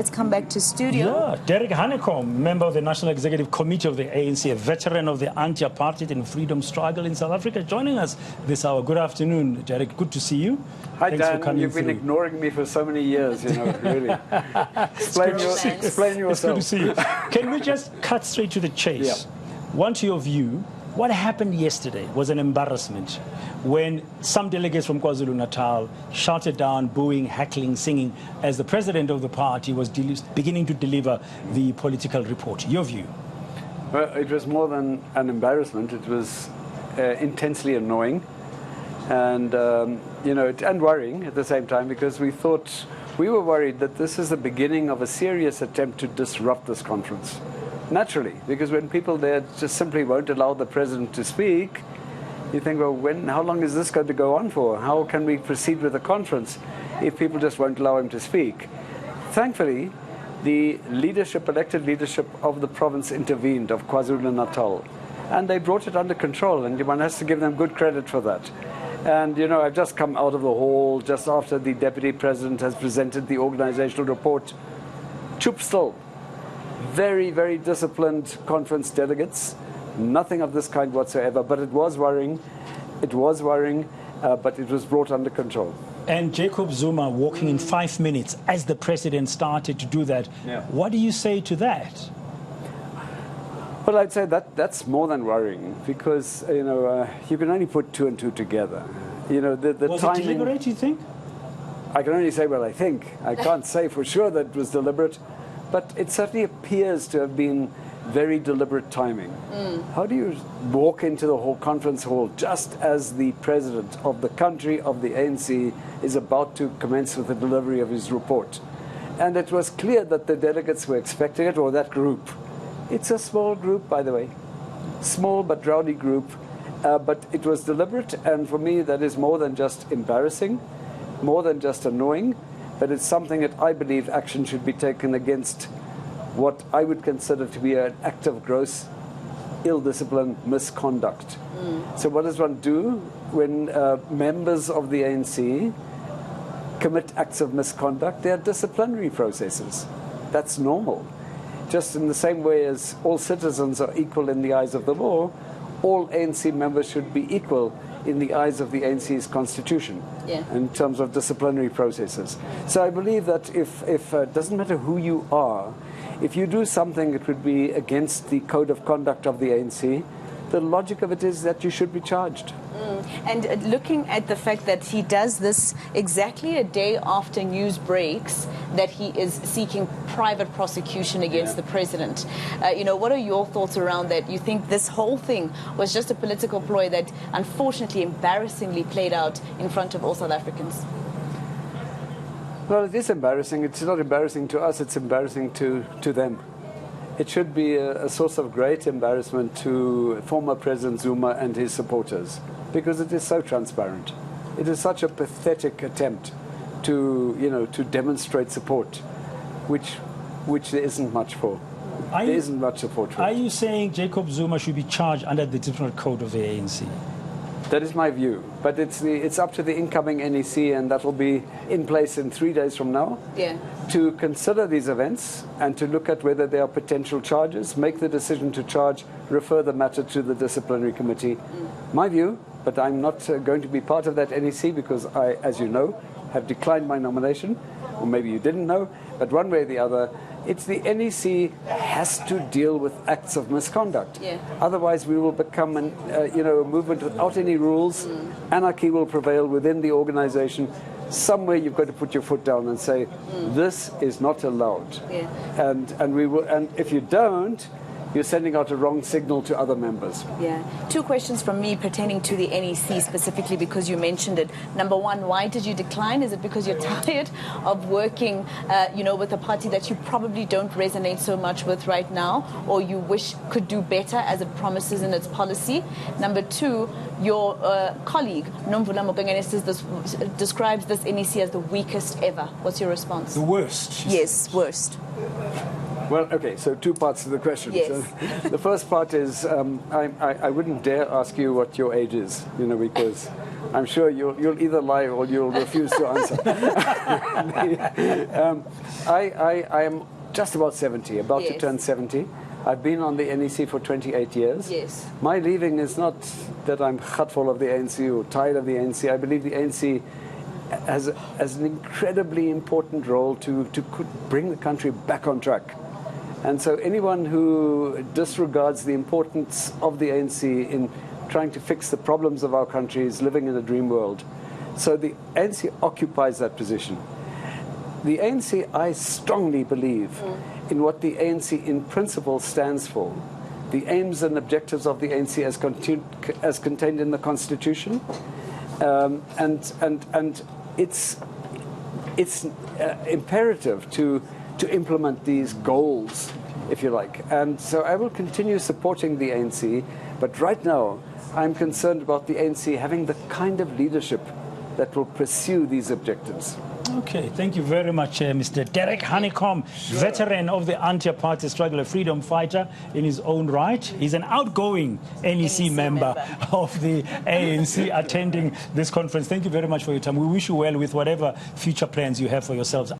Let's come back to studio. Yeah, Derek Hanekom, member of the National Executive Committee of the ANC, a veteran of the anti-apartheid and freedom struggle in South Africa, joining us this hour. Good afternoon, Derek. Good to see you. Hi, Thanks Dan. for coming You've been ignoring me for so many years, you know, really. Explain yourself. It's good to see you. Can we just cut straight to the chase? Yeah. One, to your view, what happened yesterday was an embarrassment when some delegates from KwaZulu-Natal shouted down, booing, heckling, singing, as the president of the party was beginning to deliver the political report. Your view? Well, it was more than an embarrassment. It was intensely annoying and, and worrying at the same time, because we were worried that this is the beginning of a serious attempt to disrupt this conference. Naturally, because when people there just simply won't allow the president to speak, you think, well, how long is this going to go on for? How can we proceed with the conference if people just won't allow him to speak? Thankfully, the elected leadership of the province intervened, of KwaZulu-Natal, and they brought it under control, and one has to give them good credit for that. And, you know, I've just come out of the hall just after the deputy president has presented the organizational report. Chup still. Very, very disciplined conference delegates. Nothing of this kind whatsoever, but it was worrying. It was worrying, but it was brought under control. And Jacob Zuma walking in 5 minutes as the president started to do that. Yeah. What do you say to that? Well, I'd say that's more than worrying, because, you can only put two and two together. You know, the was timing. Was it deliberate, you think? I can only say what I think. I can't say for sure that it was deliberate, but it certainly appears to have been very deliberate timing. How do you walk into the whole conference hall just as the president of the country, of the ANC, is about to commence with the delivery of his report? And it was clear that the delegates were expecting it, or that group. It's a small group, by the way. Small but rowdy group. But it was deliberate, and for me that is more than just embarrassing, more than just annoying, but it's something that I believe action should be taken against what I would consider to be an act of gross ill-discipline, misconduct. So what does one do when members of the ANC commit acts of misconduct? There are disciplinary processes. That's normal. Just in the same way as all citizens are equal in the eyes of the law, all ANC members should be equal in the eyes of the ANC's constitution, in terms of disciplinary processes. So I believe that if it doesn't matter who you are, if you do something that would be against the code of conduct of the ANC, the logic of it is that you should be charged. And looking at the fact that he does this exactly a day after news breaks that he is seeking private prosecution against the president, what are your thoughts around that? You think this whole thing was just a political ploy that unfortunately embarrassingly played out in front of all South Africans? Well, it is embarrassing. It's not embarrassing to us, it's embarrassing to them. It should be a source of great embarrassment to former President Zuma and his supporters, because it is so transparent. It is such a pathetic attempt to demonstrate support, which there isn't much for. There isn't much support for. Are you saying Jacob Zuma should be charged under the disciplinary code of the ANC? That is my view, but it's up to the incoming NEC, and that will be in place in 3 days from now, to consider these events and to look at whether there are potential charges, make the decision to charge, refer the matter to the disciplinary committee. My view, but I'm not going to be part of that NEC because I, as you know, have declined my nomination, or maybe you didn't know, but one way or the other, it's the NEC has to deal with acts of misconduct. Otherwise, we will become a movement without any rules. Anarchy will prevail within the organization. Somewhere you've got to put your foot down and say, this is not allowed. And we will. And if you don't, you're sending out a wrong signal to other members. Two questions from me pertaining to the NEC specifically, because you mentioned it. Number one, why did you decline? Is it because you're tired of working, with a party that you probably don't resonate so much with right now, or you wish could do better as it promises in its policy? Number two, your colleague, Nomvula Mokangeni, describes this NEC as the weakest ever. What's your response? The worst. Yes, worst. Well, okay, so two parts to the question. Yes. So the first part is I wouldn't dare ask you what your age is, because I'm sure you'll either lie or you'll refuse to answer. I am just about 70, about to turn 70. I've been on the NEC for 28 years. Yes. My leaving is not that I'm gutful of the ANC or tired of the ANC. I believe the ANC has an incredibly important role to bring the country back on track. And so anyone who disregards the importance of the ANC in trying to fix the problems of our country is living in a dream world. So the ANC occupies that position. The ANC, I strongly believe in what the ANC in principle stands for. The aims and objectives of the ANC as contained in the Constitution. And it's imperative to implement these goals, if you like. And so I will continue supporting the ANC, but right now I'm concerned about the ANC having the kind of leadership that will pursue these objectives. Okay, thank you very much, Mr. Derek Hanekom, veteran of the anti-party struggle, a freedom fighter in his own right. He's an outgoing NEC member of the ANC attending this conference. Thank you very much for your time. We wish you well with whatever future plans you have for yourselves.